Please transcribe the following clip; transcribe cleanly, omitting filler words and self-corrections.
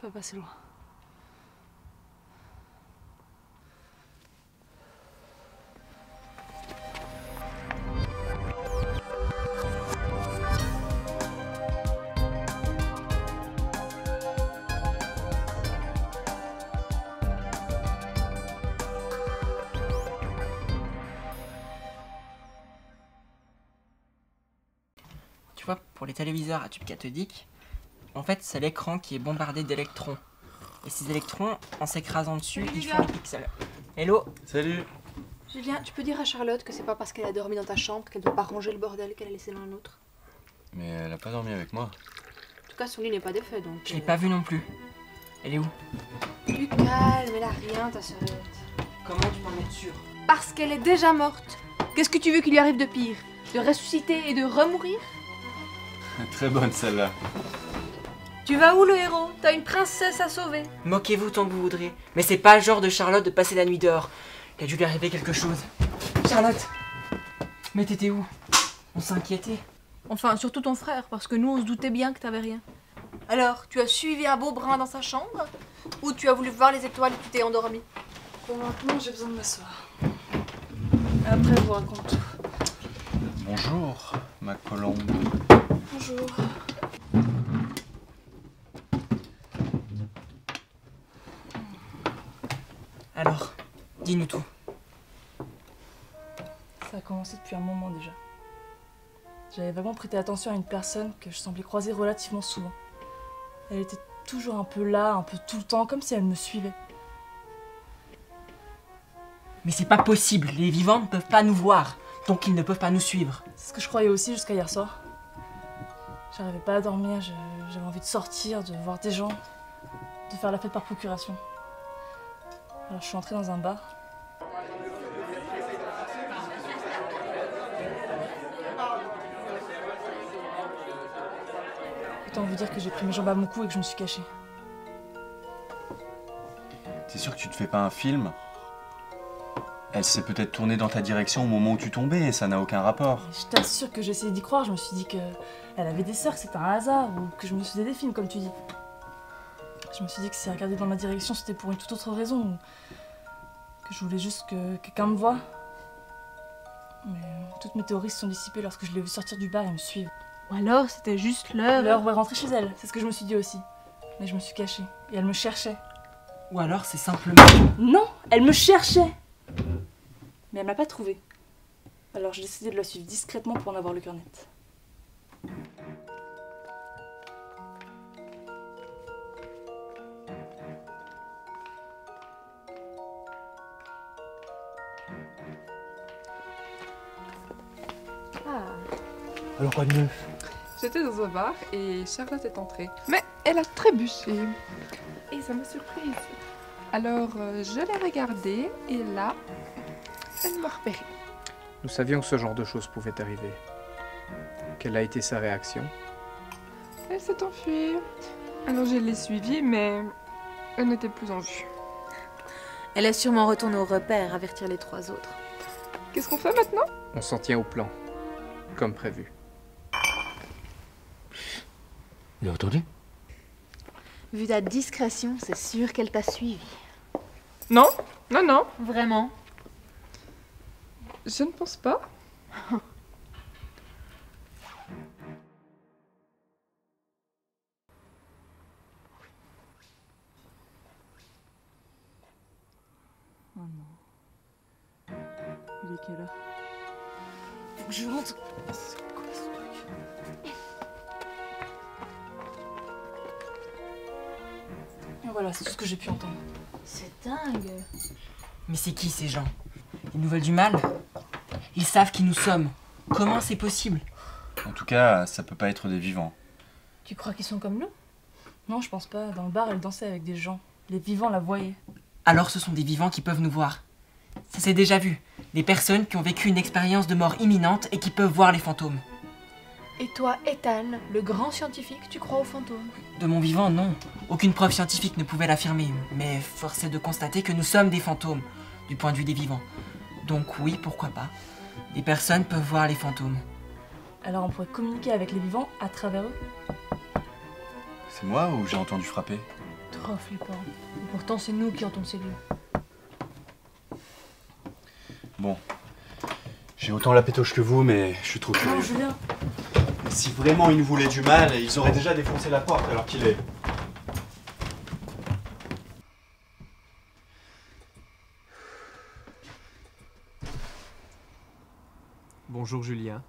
pas passer loin. Tu vois, pour les téléviseurs à tube cathodique, en fait, c'est l'écran qui est bombardé d'électrons. Et ces électrons, en s'écrasant dessus, ils font des pixels. Hello. Salut. Julien, tu peux dire à Charlotte que c'est pas parce qu'elle a dormi dans ta chambre qu'elle doit pas ranger le bordel qu'elle a laissé dans la nôtre. Mais elle a pas dormi avec moi. En tout cas, son lit n'est pas défait, donc... Je l'ai pas vue non plus. Elle est où? Du calme, elle a rien, ta sœurette. Comment tu peux en être sûr? Parce qu'elle est déjà morte. Qu'est-ce que tu veux qu'il lui arrive de pire? De ressusciter et de remourir? Très bonne celle-là. Tu vas où, le héros? T'as une princesse à sauver. Moquez-vous tant que vous voudrez. Mais c'est pas le genre de Charlotte de passer la nuit dehors. Il a dû lui arriver quelque chose. Charlotte! Mais t'étais où? On s'inquiétait. Enfin, surtout ton frère, parce que nous, on se doutait bien que t'avais rien. Alors, tu as suivi un beau brin dans sa chambre? Ou tu as voulu voir les étoiles et tu t'es endormi? Bon, maintenant, j'ai besoin de m'asseoir. Après, je vous raconte tout. Bonjour, ma colombe. Bonjour. Alors, dis-nous tout. Ça a commencé depuis un moment déjà. J'avais vraiment prêté attention à une personne que je semblais croiser relativement souvent. Elle était toujours un peu là, un peu tout le temps, comme si elle me suivait. Mais c'est pas possible. Les vivants ne peuvent pas nous voir. Donc ils ne peuvent pas nous suivre. C'est ce que je croyais aussi jusqu'à hier soir. J'arrivais pas à dormir, j'avais envie de sortir, de voir des gens, de faire la fête par procuration. Alors je suis entrée dans un bar. Autant vous dire que j'ai pris mes jambes à mon cou et que je me suis cachée. T'es sûr que tu te fais pas un film? Elle s'est peut-être tournée dans ta direction au moment où tu tombais et ça n'a aucun rapport. Je t'assure que j'ai essayé d'y croire, je me suis dit qu'elle avait des sœurs, que c'était un hasard, ou que je me faisais des films comme tu dis. Je me suis dit que si elle regardait dans ma direction, c'était pour une toute autre raison, ou que je voulais juste que quelqu'un me voie. Mais toutes mes théories se sont dissipées lorsque je l'ai vue sortir du bar et me suivre. Ou alors, c'était juste l'heure... L'heure où elle rentrait chez elle, c'est ce que je me suis dit aussi. Mais je me suis cachée, et elle me cherchait. Ou alors c'est simplement... Non, elle me cherchait! Mais elle m'a pas trouvée. Alors j'ai décidé de la suivre discrètement pour en avoir le cœur net. Alors quoi de neuf? J'étais dans un bar et Charlotte est entrée. Mais elle a trébuché. Et ça m'a surprise. Alors je l'ai regardée et là, elle m'a repérée. Nous savions que ce genre de choses pouvait arriver. Quelle a été sa réaction? Elle s'est enfuie. Alors je l'ai suivie, mais elle n'était plus en vue. Elle est sûrement retournée au repère, avertir les trois autres. Qu'est-ce qu'on fait maintenant? On s'en tient au plan, comme prévu. Il a entendu? Vu ta discrétion, c'est sûr qu'elle t'a suivi. Non, non, non, Vraiment? je ne pense pas. Oh non. Il est quelle heure? Faut que je rentre. C'est quoi ce truc? Et voilà, c'est tout ce que j'ai pu entendre. C'est dingue. Mais c'est qui ces gens? Ils nous veulent du mal? Ils savent qui nous sommes. Comment c'est possible? En tout cas, ça peut pas être des vivants. Tu crois qu'ils sont comme nous? Non, je pense pas. Dans le bar, elle dansait avec des gens. Les vivants la voyaient. Alors ce sont des vivants qui peuvent nous voir. Ça s'est déjà vu. Des personnes qui ont vécu une expérience de mort imminente et qui peuvent voir les fantômes. Et toi, Ethan, le grand scientifique, tu crois aux fantômes? De mon vivant, non. Aucune preuve scientifique ne pouvait l'affirmer. Mais force est de constater que nous sommes des fantômes, du point de vue des vivants. Donc oui, pourquoi pas. Des personnes peuvent voir les fantômes. Alors on pourrait communiquer avec les vivants à travers eux. C'est moi ou j'ai entendu frapper? trop flippant. Et pourtant, c'est nous qui hantons ces lieux. Bon. J'ai autant la pétoche que vous, mais je suis trop Non, curieux. Julien. Si vraiment ils nous voulaient du mal, ils auraient déjà défoncé la porte alors qu'il est. Bonjour Julien.